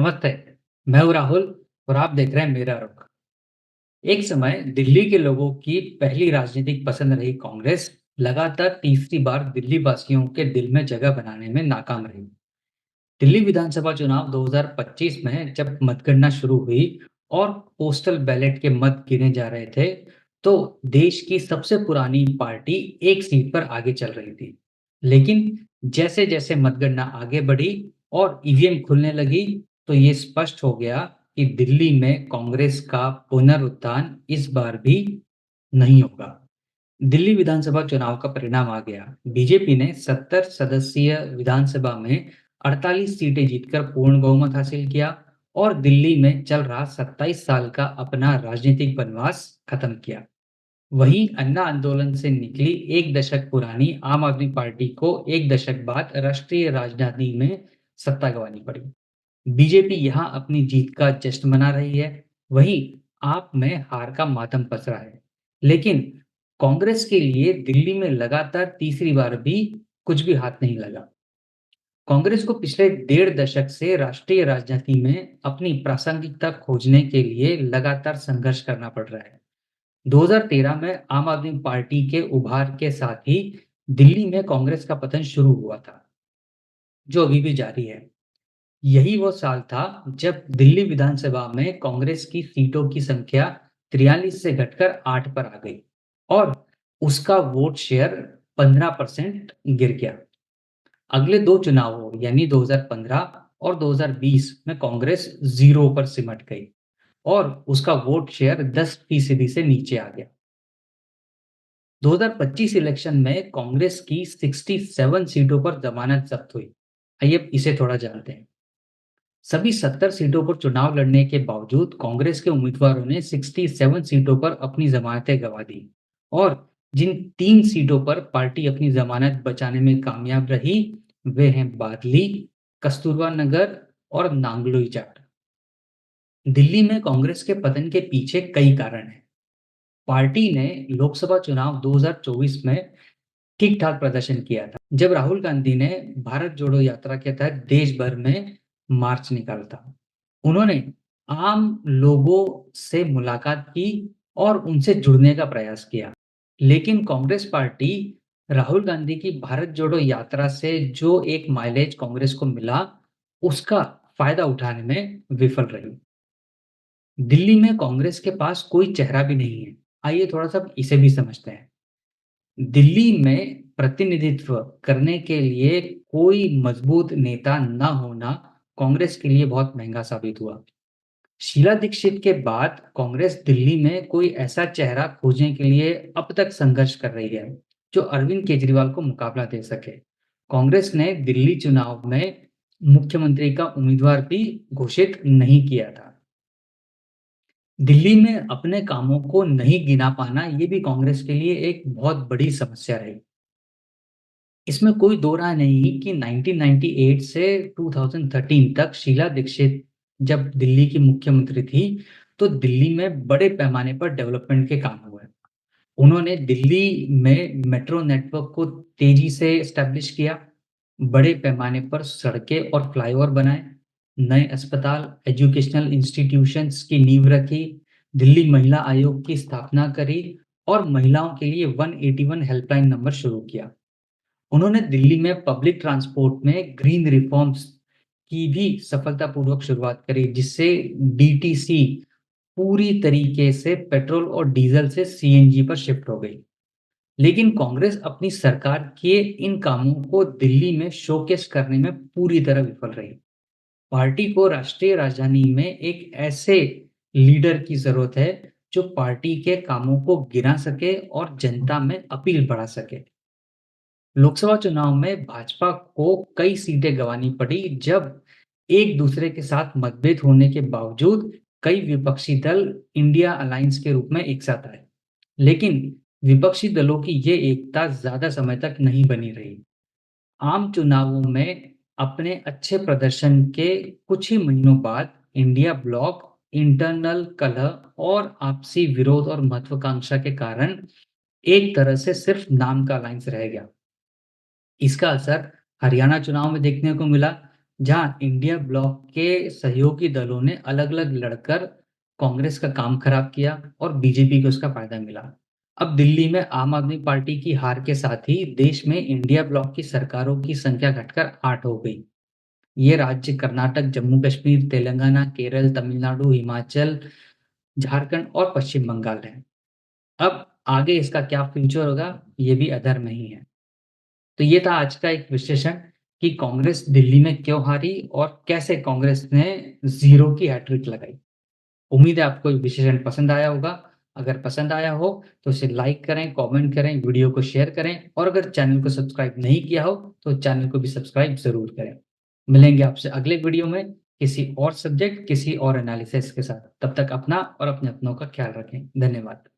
नमस्ते, मैं हूँ राहुल और आप देख रहे हैं मेरा रुख। एक समय दिल्ली के लोगों की पहली राजनीतिक पसंद रही कांग्रेस लगातार तीसरी बार दिल्ली वासियों के दिल में जगह बनाने में नाकाम रही। दिल्ली विधानसभा चुनाव 2025 में जब मतगणना शुरू हुई और पोस्टल बैलेट के मत गिने जा रहे थे, तो देश की सबसे पुरानी पार्टी एक सीट पर आगे चल रही थी। लेकिन जैसे-जैसे मतगणना आगे बढ़ी और ईवीएम खुलने लगी, तो ये स्पष्ट हो गया कि दिल्ली में कांग्रेस का पुनरुत्थान इस बार भी नहीं होगा। दिल्ली विधानसभा चुनाव का परिणाम आ गया। बीजेपी ने 70 सदस्यीय विधानसभा में 48 सीटें जीतकर पूर्ण बहुमत हासिल किया और दिल्ली में चल रहा 27 साल का अपना राजनीतिक वनवास खत्म किया। वहीं अन्ना आंदोलन से निकली एक दशक पुरानी आम आदमी पार्टी को एक दशक बाद राष्ट्रीय राजधानी में सत्ता गंवानी पड़ी। बीजेपी यहां अपनी जीत का जश्न मना रही है, वहीं आप में हार का मातम पसरा है। लेकिन कांग्रेस के लिए दिल्ली में लगातार तीसरी बार भी कुछ भी हाथ नहीं लगा। कांग्रेस को पिछले डेढ़ दशक से राष्ट्रीय राजनीति में अपनी प्रासंगिकता खोजने के लिए लगातार संघर्ष करना पड़ रहा है। 2013 में आम आदमी पार्टी के उभार के साथ ही दिल्ली में कांग्रेस का पतन शुरू हुआ था, जो अभी भी जारी है। यही वो साल था जब दिल्ली विधानसभा में कांग्रेस की सीटों की संख्या 43 से घटकर 8 पर आ गई और उसका वोट शेयर 15% गिर गया। अगले दो चुनावों यानी 2015 और 2020 में कांग्रेस जीरो पर सिमट गई और उसका वोट शेयर 10% से नीचे आ गया। 2025 इलेक्शन में कांग्रेस की 67 सीटों पर जमानत जब्त हुई। आइए अब इसे थोड़ा जानते हैं। सभी 70 सीटों पर चुनाव लड़ने के बावजूद कांग्रेस के उम्मीदवारों ने 67 सीटों पर अपनी जमानतें गंवा दी और जिन 3 सीटों पर पार्टी अपनी जमानत बचाने में कामयाब रही, वे हैं बादली, कस्तूरबा नगर और नांगलोई चाट। दिल्ली में कांग्रेस के पतन के पीछे कई कारण हैं। पार्टी ने लोकसभा चुनाव 2024 में ठीक-ठाक प्रदर्शन किया था, जब राहुल गांधी ने भारत जोड़ो यात्रा के तहत देश भर में मार्च निकाला था। उन्होंने आम लोगों से मुलाकात की और उनसे जुड़ने का प्रयास किया। लेकिन कांग्रेस पार्टी राहुल गांधी की भारत जोड़ो यात्रा से जो एक माइलेज कांग्रेस को मिला, उसका फायदा उठाने में विफल रही। दिल्ली में कांग्रेस के पास कोई चेहरा भी नहीं है। आइए थोड़ा-सा इसे भी समझते हैं। दिल्ली में प्रतिनिधित्व करने के लिए कोई मजबूत नेता ना होना कांग्रेस के लिए बहुत महंगा साबित हुआ। शीला दीक्षित के बाद कांग्रेस दिल्ली में कोई ऐसा चेहरा खोजने के लिए अब तक संघर्ष कर रही है, जो अरविंद केजरीवाल को मुकाबला दे सके। कांग्रेस ने दिल्ली चुनाव में मुख्यमंत्री का उम्मीदवार भी घोषित नहीं किया था। दिल्ली में अपने कामों को नहीं गिना पाना ये भी कांग्रेस के लिए एक बहुत बड़ी समस्या रही। इसमें कोई दो राय नहीं कि 1998 से 2013 तक शीला दीक्षित जब दिल्ली की मुख्यमंत्री थी, तो दिल्ली में बड़े पैमाने पर डेवलपमेंट के काम हुए। उन्होंने दिल्ली में मेट्रो नेटवर्क को तेजी से एस्टेब्लिश किया, बड़े पैमाने पर सड़कें और फ्लाईओवर बनाए, नए अस्पताल, एजुकेशनल इंस्टीट्यूशंस की नींव रखी, दिल्ली महिला आयोग की स्थापना करी और महिलाओं के लिए 181 हेल्पलाइन नंबर शुरू किया। उन्होंने दिल्ली में पब्लिक ट्रांसपोर्ट में ग्रीन रिफॉर्म्स की भी सफलतापूर्वक शुरुआत करी, जिससे डीटीसी पूरी तरीके से पेट्रोल और डीजल से सीएनजी पर शिफ्ट हो गई। लेकिन कांग्रेस अपनी सरकार के इन कामों को दिल्ली में शोकेस करने में पूरी तरह विफल रही। पार्टी को राष्ट्रीय राजधानी में एक ऐसे लीडर की जरूरत है, जो पार्टी के कामों को गिना सके और जनता में अपील बढ़ा सके। लोकसभा चुनाव में भाजपा को कई सीटें गंवानी पड़ी जब एक दूसरे के साथ मतभेद होने के बावजूद कई विपक्षी दल इंडिया अलायंस के रूप में एक साथ आए। लेकिन विपक्षी दलों की ये एकता ज्यादा समय तक नहीं बनी रही। आम चुनावों में अपने अच्छे प्रदर्शन के कुछ ही महीनों बाद इंडिया ब्लॉक इंटरनल कलह और आपसी विरोध और महत्वाकांक्षा के कारण एक तरह से सिर्फ नाम का अलायंस रह गया। इसका असर हरियाणा चुनाव में देखने को मिला, जहां इंडिया ब्लॉक के सहयोगी दलों ने अलग-अलग लड़कर कांग्रेस का काम खराब किया और बीजेपी को उसका फायदा मिला। अब दिल्ली में आम आदमी पार्टी की हार के साथ ही देश में इंडिया ब्लॉक की सरकारों की संख्या घटकर 8 हो गई। ये राज्य कर्नाटक, जम्मू-कश्मीर, तेलंगाना, केरल, तमिलनाडु, हिमाचल, झारखंड और पश्चिम बंगाल है। अब आगे इसका क्या फ्यूचर होगा, ये भी अधर में ही है। तो ये था आज का एक विश्लेषण कि कांग्रेस दिल्ली में क्यों हारी और कैसे कांग्रेस ने ज़ीरो की हैट्रिक लगाई। उम्मीद है आपको ये विश्लेषण पसंद आया होगा। अगर पसंद आया हो तो इसे लाइक करें, कमेंट करें, वीडियो को शेयर करें और अगर चैनल को सब्सक्राइब नहीं किया हो तो चैनल को भी सब्सक्राइब ज़रूर करें। मिलेंगे आपसे अगले वीडियो में किसी और सब्जेक्ट, किसी और एनालिसिस के साथ। तब तक अपना और अपने अपनों का ख्याल रखें। धन्यवाद।